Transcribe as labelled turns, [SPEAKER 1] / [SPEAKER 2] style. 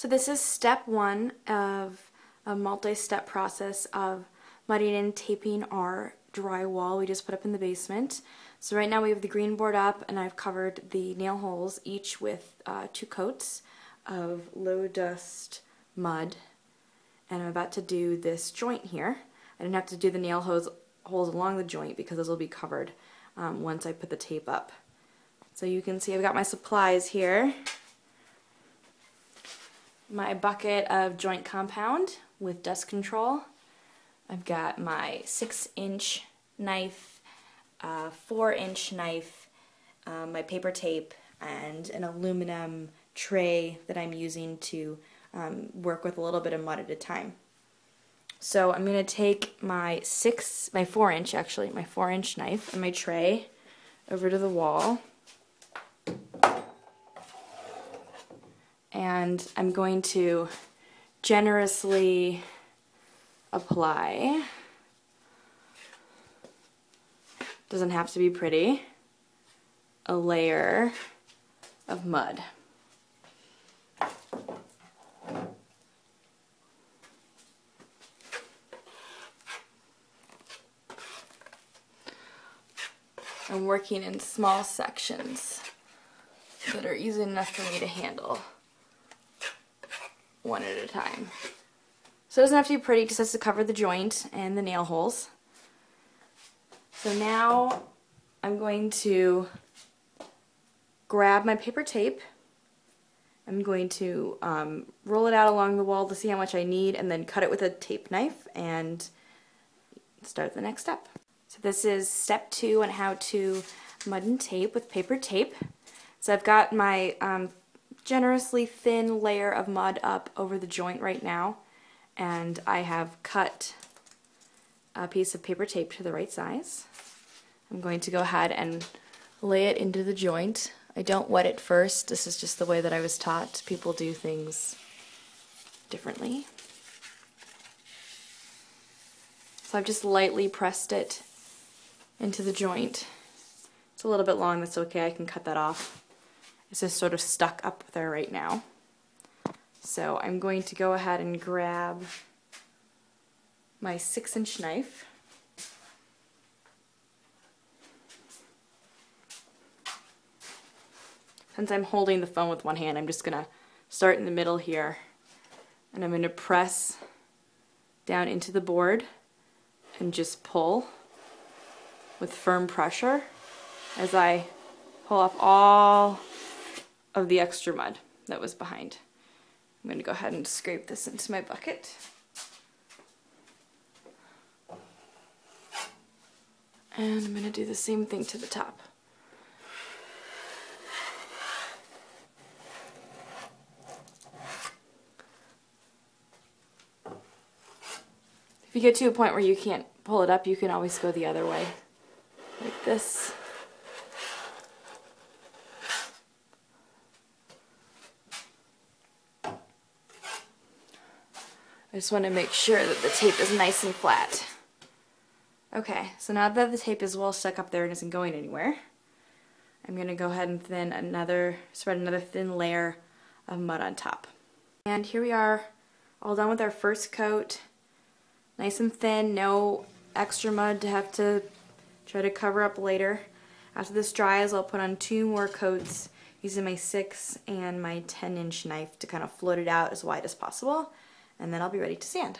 [SPEAKER 1] So this is step one of a multi-step process of mudding and taping our drywall we just put up in the basement. So right now we have the green board up and I've covered the nail holes each with 2 coats of low dust mud, and I'm about to do this joint here. I didn't have to do the nail holes along the joint because those will be covered once I put the tape up. So you can see I've got my supplies here. My bucket of joint compound with dust control. I've got my 6-inch knife, 4-inch knife, my paper tape, and an aluminum tray that I'm using to work with a little bit of mud at a time. So I'm going to take my 4-inch knife and my tray over to the wall. And I'm going to generously apply, doesn't have to be pretty, a layer of mud. I'm working in small sections that are easy enough for me to handle, one at a time. So it doesn't have to be pretty, it just has to cover the joint and the nail holes. So now I'm going to grab my paper tape. I'm going to roll it out along the wall to see how much I need and then cut it with a tape knife and start the next step. So this is step 2 on how to mud and tape with paper tape. So I've got my generously thin layer of mud up over the joint right now, and I have cut a piece of paper tape to the right size. I'm going to go ahead and lay it into the joint. I don't wet it first. This is just the way that I was taught. People do things differently. So I've just lightly pressed it into the joint. It's a little bit long, that's okay, I can cut that off. It's just sort of stuck up there right now. So I'm going to go ahead and grab my 6-inch knife. Since I'm holding the phone with one hand, I'm just going to start in the middle here, and I'm going to press down into the board and just pull with firm pressure as I pull off all of the extra mud that was behind. I'm going to go ahead and scrape this into my bucket. And I'm going to do the same thing to the top. If you get to a point where you can't pull it up, you can always go the other way, like this. I just want to make sure that the tape is nice and flat. Okay, so now that the tape is well stuck up there and isn't going anywhere, I'm going to go ahead and spread another thin layer of mud on top. And here we are, all done with our first coat. Nice and thin, no extra mud to have to try to cover up later. After this dries, I'll put on 2 more coats using my 6 and my 10-inch knife to kind of float it out as wide as possible, and then I'll be ready to sand.